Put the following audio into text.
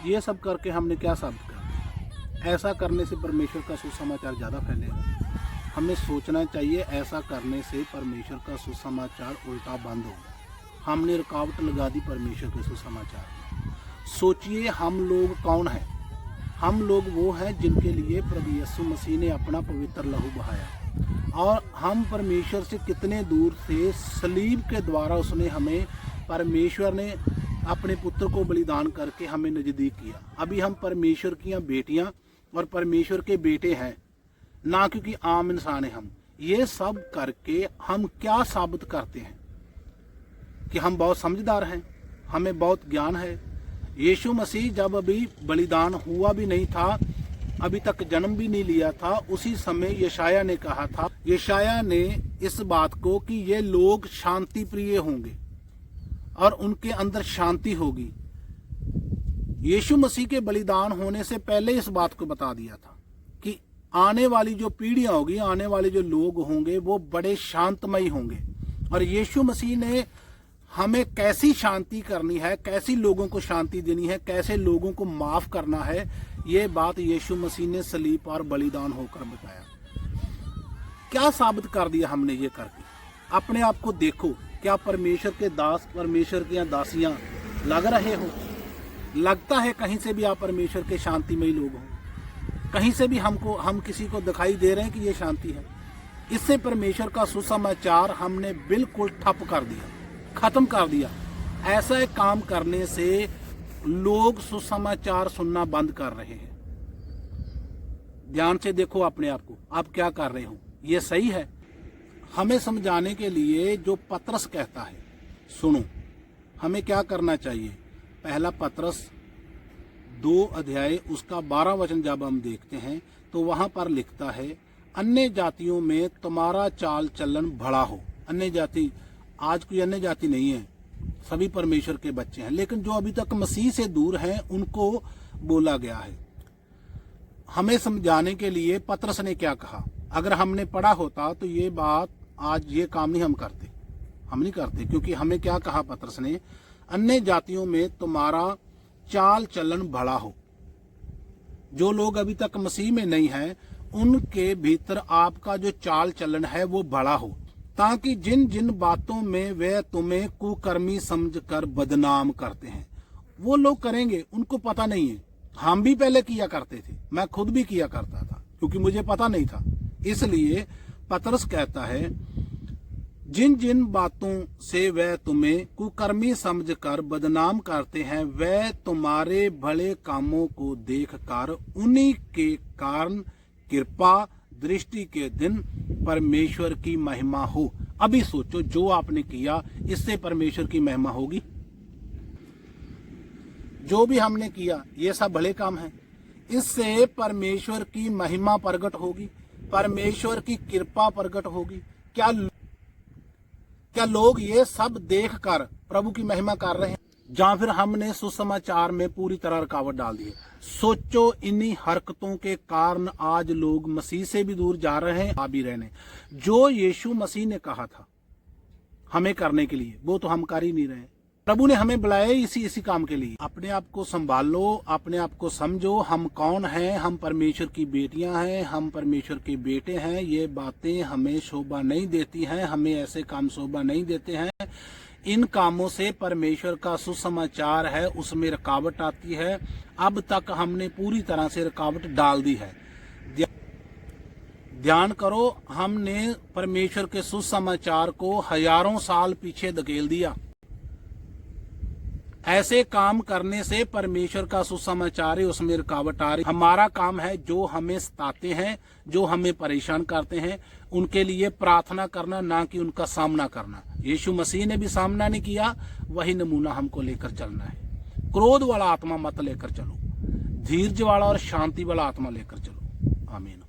ये सब करके हमने क्या साबित कर दिया? ऐसा करने से परमेश्वर का सुसमाचार ज़्यादा फैलेगा। हमें सोचना चाहिए ऐसा करने से परमेश्वर का सुसमाचार उल्टा बंद होगा। हमने रुकावट लगा दी परमेश्वर के सुसमाचार में। सोचिए हम लोग कौन हैं? हम लोग वो हैं जिनके लिए प्रभु यीशु मसीह ने अपना पवित्र लहू बहाया, और हम परमेश्वर से कितने दूर थे। सलीब के द्वारा उसने हमें, परमेश्वर ने अपने पुत्र को बलिदान करके हमें नज़दीक किया। अभी हम परमेश्वर की बेटियां और परमेश्वर के बेटे हैं, ना क्योंकि आम इंसान हैं हम। ये सब करके हम क्या साबित करते हैं? कि हम बहुत समझदार हैं, हमें बहुत ज्ञान है। यीशु मसीह जब अभी बलिदान हुआ भी नहीं था, अभी तक जन्म भी नहीं लिया था, उसी समय यशाया ने कहा था, यशाया ने इस बात को कि ये लोग शांति प्रिय होंगे और उनके अंदर शांति होगी। यीशु मसीह के बलिदान होने से पहले इस बात को बता दिया था कि आने वाली जो पीढ़ियां होगी, आने वाले जो लोग होंगे वो बड़े शांतमयी होंगे। और यीशु मसीह ने हमें कैसी शांति करनी है, कैसी लोगों को शांति देनी है, कैसे लोगों को माफ करना है, ये बात यीशु मसीह ने सलीब और बलिदान होकर बताया। क्या साबित कर दिया हमने ये करके? अपने आप को देखो, क्या परमेश्वर के दास, परमेश्वर की दासियां लग रहे हो? लगता है कहीं से भी आप परमेश्वर के शांतिमयी लोग हो? कहीं से भी हम किसी को दिखाई दे रहे हैं कि ये शांति है? इससे परमेश्वर का सुसमाचार हमने बिल्कुल ठप कर दिया, खत्म कर दिया। ऐसा एक काम करने से लोग सुसमाचार सुनना बंद कर रहे हैं। ध्यान से देखो अपने आप को, आप क्या कर रहे हो? ये सही है? हमें समझाने के लिए जो पतरस कहता है, सुनो हमें क्या करना चाहिए। पहला पतरस 2 अध्याय उसका 12 वचन जब हम देखते हैं तो वहां पर लिखता है, अन्य जातियों में तुम्हारा चाल चलन भला हो। अन्य जाति, आज कोई अन्य जाति नहीं है, सभी परमेश्वर के बच्चे हैं, लेकिन जो अभी तक मसीह से दूर हैं उनको बोला गया है। हमें समझाने के लिए पतरस ने क्या कहा? अगर हमने पढ़ा होता तो ये बात, आज ये काम नहीं हम नहीं करते, क्योंकि हमें क्या कहा पतरस ने? अन्य जातियों में तुम्हारा चाल चलन भला हो। जो लोग अभी तक मसीह में नहीं हैं उनके भीतर आपका जो चाल चलन है वो भला हो, ताकि जिन जिन बातों में वे तुम्हें कुकर्मी समझकर बदनाम करते हैं वो लोग करेंगे, उनको पता नहीं है। हम भी पहले किया करते थे, मैं खुद भी किया करता था, क्योंकि मुझे पता नहीं था। इसलिए पतरस कहता है, जिन जिन बातों से वे तुम्हें कुकर्मी समझकर बदनाम करते हैं, वे तुम्हारे भले कामों को देखकर उन्हीं के कारण कृपा दृष्टि के दिन परमेश्वर की महिमा हो। अभी सोचो, जो आपने किया इससे परमेश्वर की महिमा होगी। जो भी हमने किया ये सब भले काम है, इससे परमेश्वर की महिमा प्रकट होगी, परमेश्वर की कृपा प्रकट होगी। क्या लोग ये सब देखकर प्रभु की महिमा कर रहे हैं, या फिर हमने सुसमाचार में पूरी तरह रुकावट डाल दी है? सोचो, इन्हीं हरकतों के कारण आज लोग मसीह से भी दूर जा रहे हैं, आ भी रहे हैं। जो यीशु मसीह ने कहा था हमें करने के लिए वो तो हम कर ही नहीं रहे। प्रभु ने हमें बुलाया इसी काम के लिए। अपने आप को संभालो, अपने आप को समझो, हम कौन हैं? हम परमेश्वर की बेटियां हैं, हम परमेश्वर के बेटे हैं। ये बातें हमें शोभा नहीं देती हैं, हमें ऐसे काम शोभा नहीं देते हैं। इन कामों से परमेश्वर का सुसमाचार है उसमें रुकावट आती है। अब तक हमने पूरी तरह से रुकावट डाल दी है। ध्यान करो, हमने परमेश्वर के सुसमाचार को हजारों साल पीछे धकेल दिया। ऐसे काम करने से परमेश्वर का सुसमाचार है उसमें रुकावट आ रही। हमारा काम है जो हमें सताते हैं, जो हमें परेशान करते हैं, उनके लिए प्रार्थना करना, ना कि उनका सामना करना। यीशु मसीह ने भी सामना नहीं किया, वही नमूना हमको लेकर चलना है। क्रोध वाला आत्मा मत लेकर चलो, धीरज वाला और शांति वाला आत्मा लेकर चलो। आमीन।